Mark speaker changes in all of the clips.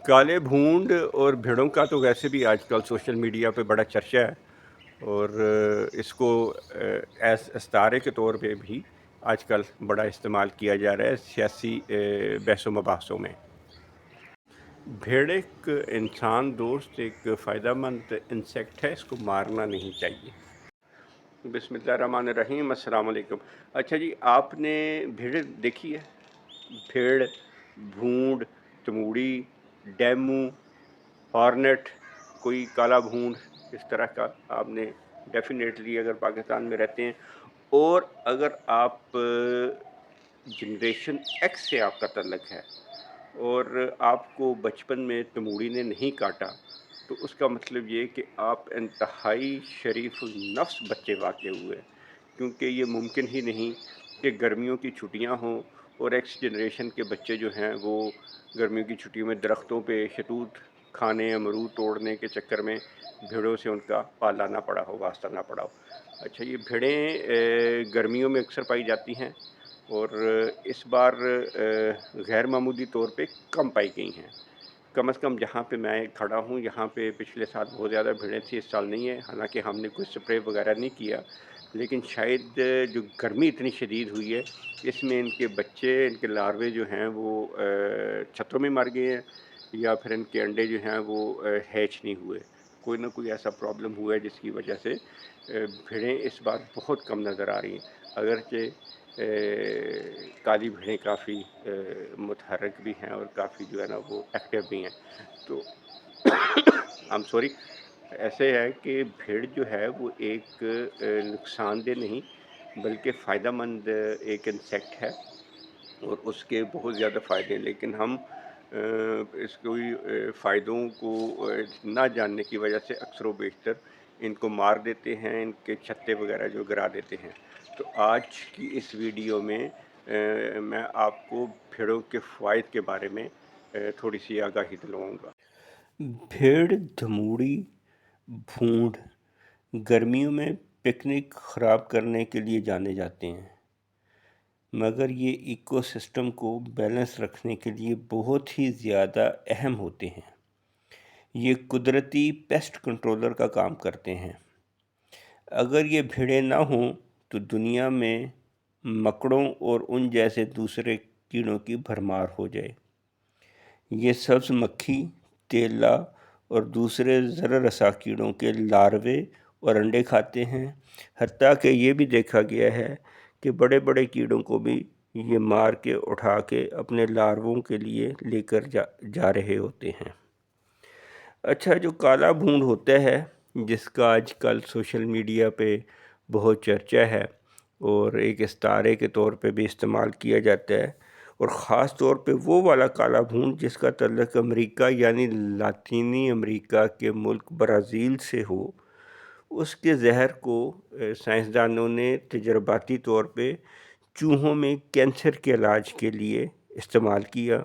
Speaker 1: کالے بھونڈ اور بھیڑوں کا تو ویسے بھی آج کل سوشل میڈیا پہ بڑا چرچا ہے، اور اس کو ایز استعارے کے طور پہ بھی آج کل بڑا استعمال کیا جا رہا ہے سیاسی بحث و مباحثوں میں۔ بھیڑ ایک انسان دوست، ایک فائدہ مند انسیکٹ ہے، اس کو مارنا نہیں چاہیے۔ بسم اللہ الرحمن الرحیم، السلام علیکم۔ اچھا جی، آپ نے بھیڑ دیکھی ہے؟ بھیڑ، بھونڈ، تموڑی، ڈیمو، ہارنٹ، کوئی کالا بھونڈ، اس طرح کا آپ نے ڈیفینیٹلی اگر پاکستان میں رہتے ہیں، اور اگر آپ جنریشن ایکس سے آپ کا تعلق ہے اور آپ کو بچپن میں تموڑی نے نہیں کاٹا، تو اس کا مطلب یہ کہ آپ انتہائی شریف النفس بچے واقع ہوئے، کیونکہ یہ ممکن ہی نہیں کہ گرمیوں کی چھٹیاں ہوں اور ایکس جنریشن کے بچے جو ہیں وہ گرمیوں کی چھٹیوں میں درختوں پہ شتوت کھانے، امرود توڑنے کے چکر میں بھیڑوں سے ان کا پال نہ پڑا ہو، واسطہ نہ پڑا ہو۔ اچھا، یہ بھیڑیں گرمیوں میں اکثر پائی جاتی ہیں، اور اس بار غیر معمولی طور پہ کم پائی گئی ہیں۔ کم از کم جہاں پہ میں کھڑا ہوں یہاں پہ پچھلے سال بہت زیادہ بھیڑیں تھیں، اس سال نہیں ہے، حالانکہ ہم نے کوئی سپرے وغیرہ نہیں کیا، لیکن شاید جو گرمی اتنی شدید ہوئی ہے اس میں ان کے بچے، ان کے لاروے جو ہیں وہ چھتوں میں مر گئے ہیں، یا پھر ان کے انڈے جو ہیں وہ ہیچ نہیں ہوئے۔ کوئی نہ کوئی ایسا پرابلم ہوا ہے جس کی وجہ سے بھیڑیں اس بار بہت کم نظر آ رہی ہیں، اگرچہ کالی بھیڑیں کافی متحرک بھی ہیں اور کافی جو ہے نا وہ ایکٹیو بھی ہیں۔ تو I'm سوری، ایسے ہے کہ بھیڑ جو ہے وہ ایک نقصان دہ نہیں بلکہ فائدہ مند ایک انسیکٹ ہے، اور اس کے بہت زیادہ فائدے ہیں، لیکن ہم اس کوئی فائدوں کو نہ جاننے کی وجہ سے اکثر و بیشتر ان کو مار دیتے ہیں، ان کے چھتے وغیرہ جو گرا دیتے ہیں۔ تو آج کی اس ویڈیو میں میں آپ کو بھیڑوں کے فوائد کے بارے میں تھوڑی سی آگاہی دلواؤں گا۔ بھیڑ، دھموڑی، بھونڈ گرمیوں میں پکنک خراب کرنے کے لیے جانے جاتے ہیں، مگر یہ ایکو سسٹم کو بیلنس رکھنے کے لیے بہت ہی زیادہ اہم ہوتے ہیں۔ یہ قدرتی پیسٹ کنٹرولر کا کام کرتے ہیں۔ اگر یہ بھیڑیں نہ ہوں تو دنیا میں مکڑوں اور ان جیسے دوسرے کیڑوں کی بھرمار ہو جائے۔ یہ سبز مکھی، تیلا اور دوسرے زر رسا کیڑوں کے لاروے اور انڈے کھاتے ہیں، حتیٰ کہ یہ بھی دیکھا گیا ہے کہ بڑے بڑے کیڑوں کو بھی یہ مار کے اٹھا کے اپنے لارووں کے لیے لے کر جا رہے ہوتے ہیں۔ اچھا، جو کالا بھونڈ ہوتا ہے جس کا آج کل سوشل میڈیا پہ بہت چرچا ہے اور ایک استعارے کے طور پہ بھی استعمال کیا جاتا ہے، اور خاص طور پہ وہ والا کالا بھونڈ جس کا تعلق امریکہ یعنی لاطینی امریکہ کے ملک برازیل سے ہو، اس کے زہر کو سائنسدانوں نے تجرباتی طور پہ چوہوں میں کینسر کے علاج کے لیے استعمال کیا،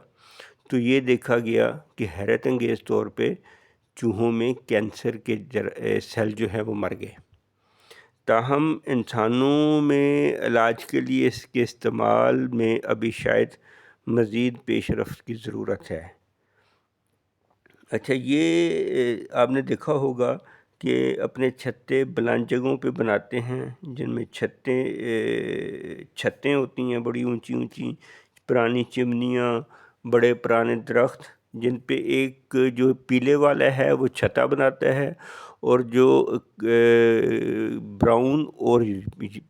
Speaker 1: تو یہ دیکھا گیا کہ حیرت انگیز طور پہ چوہوں میں کینسر کے سیل جو ہے وہ مر گئے۔ تاہم انسانوں میں علاج کے لیے اس کے استعمال میں ابھی شاید مزید پیش رفت کی ضرورت ہے۔ اچھا، یہ آپ نے دیکھا ہوگا کہ اپنے چھتے بلند جگہوں پہ بناتے ہیں جن میں چھتیں ہوتی ہیں بڑی اونچی اونچی، پرانی چمنیاں، بڑے پرانے درخت، جن پہ ایک جو پیلے والا ہے وہ چھتا بناتا ہے، اور جو براؤن اور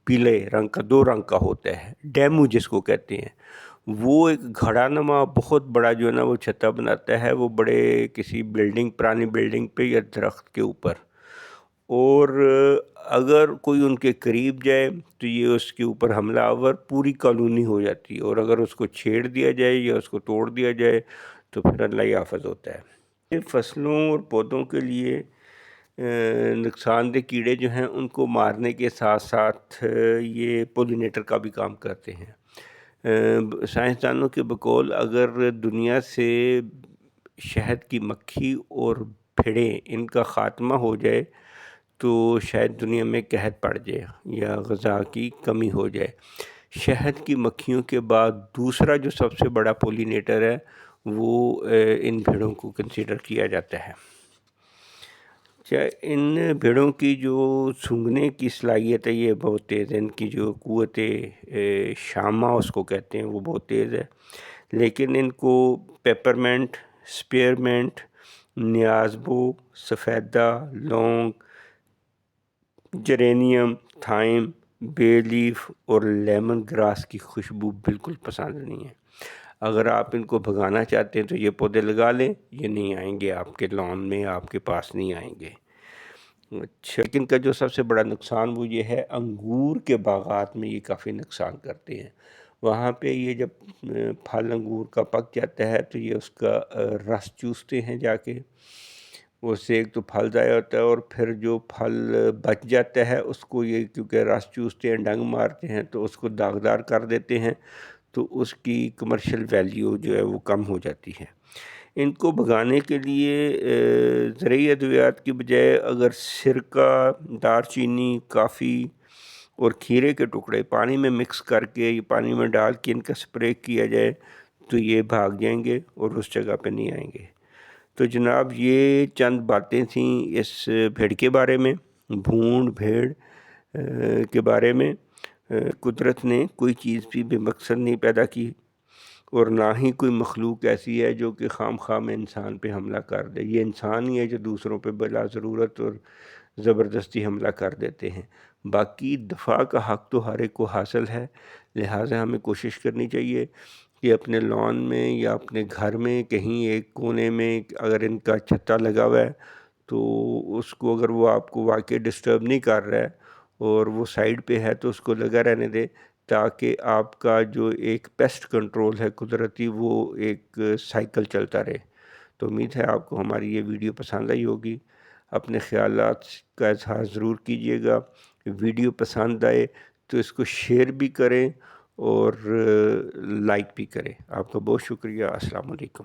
Speaker 1: پیلے رنگ کا، دو رنگ کا ہوتا ہے، ڈیمو جس کو کہتے ہیں، وہ ایک گھڑا نما بہت بڑا جو ہے نا وہ چھتا بناتا ہے، وہ بڑے کسی بلڈنگ، پرانی بلڈنگ پہ یا درخت کے اوپر، اور اگر کوئی ان کے قریب جائے تو یہ اس کے اوپر حملہ آور پوری کالونی ہو جاتی ہے، اور اگر اس کو چھیڑ دیا جائے یا اس کو توڑ دیا جائے تو پھر اللہ حافظ ہوتا ہے۔ یہ فصلوں اور پودوں کے لیے نقصان دہ کیڑے جو ہیں ان کو مارنے کے ساتھ ساتھ یہ پولینیٹر کا بھی کام کرتے ہیں۔ سائنسدانوں کے بقول اگر دنیا سے شہد کی مکھی اور بھیڑیں ان کا خاتمہ ہو جائے تو شاید دنیا میں قحط پڑ جائے یا غذا کی کمی ہو جائے۔ شہد کی مکھیوں کے بعد دوسرا جو سب سے بڑا پولینیٹر ہے وہ ان بھیڑوں کو کنسیڈر کیا جاتا ہے۔ ان بھیڑوں کی جو سونگھنے کی صلاحیت ہے یہ بہت تیز ہے، ان کی جو قوت شامہ اس کو کہتے ہیں وہ بہت تیز ہے، لیکن ان کو پیپرمنٹ، اسپیئرمنٹ، نیازبو، سفیدہ، لونگ، جرینیم، تھائم، بے لیف اور لیمن گراس کی خوشبو بالکل پسند نہیں ہے۔ اگر آپ ان کو بھگانا چاہتے ہیں تو یہ پودے لگا لیں، یہ نہیں آئیں گے آپ کے لان میں، آپ کے پاس نہیں آئیں گے۔ اچھا، لیکن کا جو سب سے بڑا نقصان وہ یہ ہے، انگور کے باغات میں یہ کافی نقصان کرتے ہیں۔ وہاں پہ یہ جب پھل انگور کا پک جاتا ہے تو یہ اس کا رس چوستے ہیں جا کے، اس سے ایک تو پھل ضائع ہوتا ہے، اور پھر جو پھل بچ جاتا ہے اس کو یہ کیونکہ رس چوستے ہیں، ڈنگ مارتے ہیں تو اس کو داغدار کر دیتے ہیں، تو اس کی کمرشل ویلیو جو ہے وہ کم ہو جاتی ہے۔ ان کو بھگانے کے لیے زرعی ادویات کی بجائے اگر سرکہ، دار چینی، کافی اور کھیرے کے ٹکڑے پانی میں مکس کر کے، یہ پانی میں ڈال کے ان کا سپرے کیا جائے تو یہ بھاگ جائیں گے اور اس جگہ پہ نہیں آئیں گے۔ تو جناب یہ چند باتیں تھیں اس بھیڑ کے بارے میں، بھونڈ بھیڑ کے بارے میں۔ قدرت نے کوئی چیز بھی بے مقصد نہیں پیدا کی، اور نہ ہی کوئی مخلوق ایسی ہے جو کہ خام خام انسان پہ حملہ کر دے۔ یہ انسان ہی ہے جو دوسروں پہ بلا ضرورت اور زبردستی حملہ کر دیتے ہیں۔ باقی دفاع کا حق تو ہر ایک کو حاصل ہے، لہٰذا ہمیں کوشش کرنی چاہیے کہ اپنے لان میں یا اپنے گھر میں کہیں ایک کونے میں اگر ان کا چھتا لگا ہوا ہے تو اس کو، اگر وہ آپ کو واقعی ڈسٹرب نہیں کر رہا ہے اور وہ سائیڈ پہ ہے تو اس کو لگا رہنے دے، تاکہ آپ کا جو ایک پیسٹ کنٹرول ہے قدرتی، وہ ایک سائیکل چلتا رہے۔ تو امید ہے آپ کو ہماری یہ ویڈیو پسند آئی ہوگی۔ اپنے خیالات کا اظہار ضرور کیجیے گا۔ ویڈیو پسند آئے تو اس کو شیئر بھی کریں اور لائک بھی کریں۔ آپ کا بہت شکریہ۔ السلام علیکم۔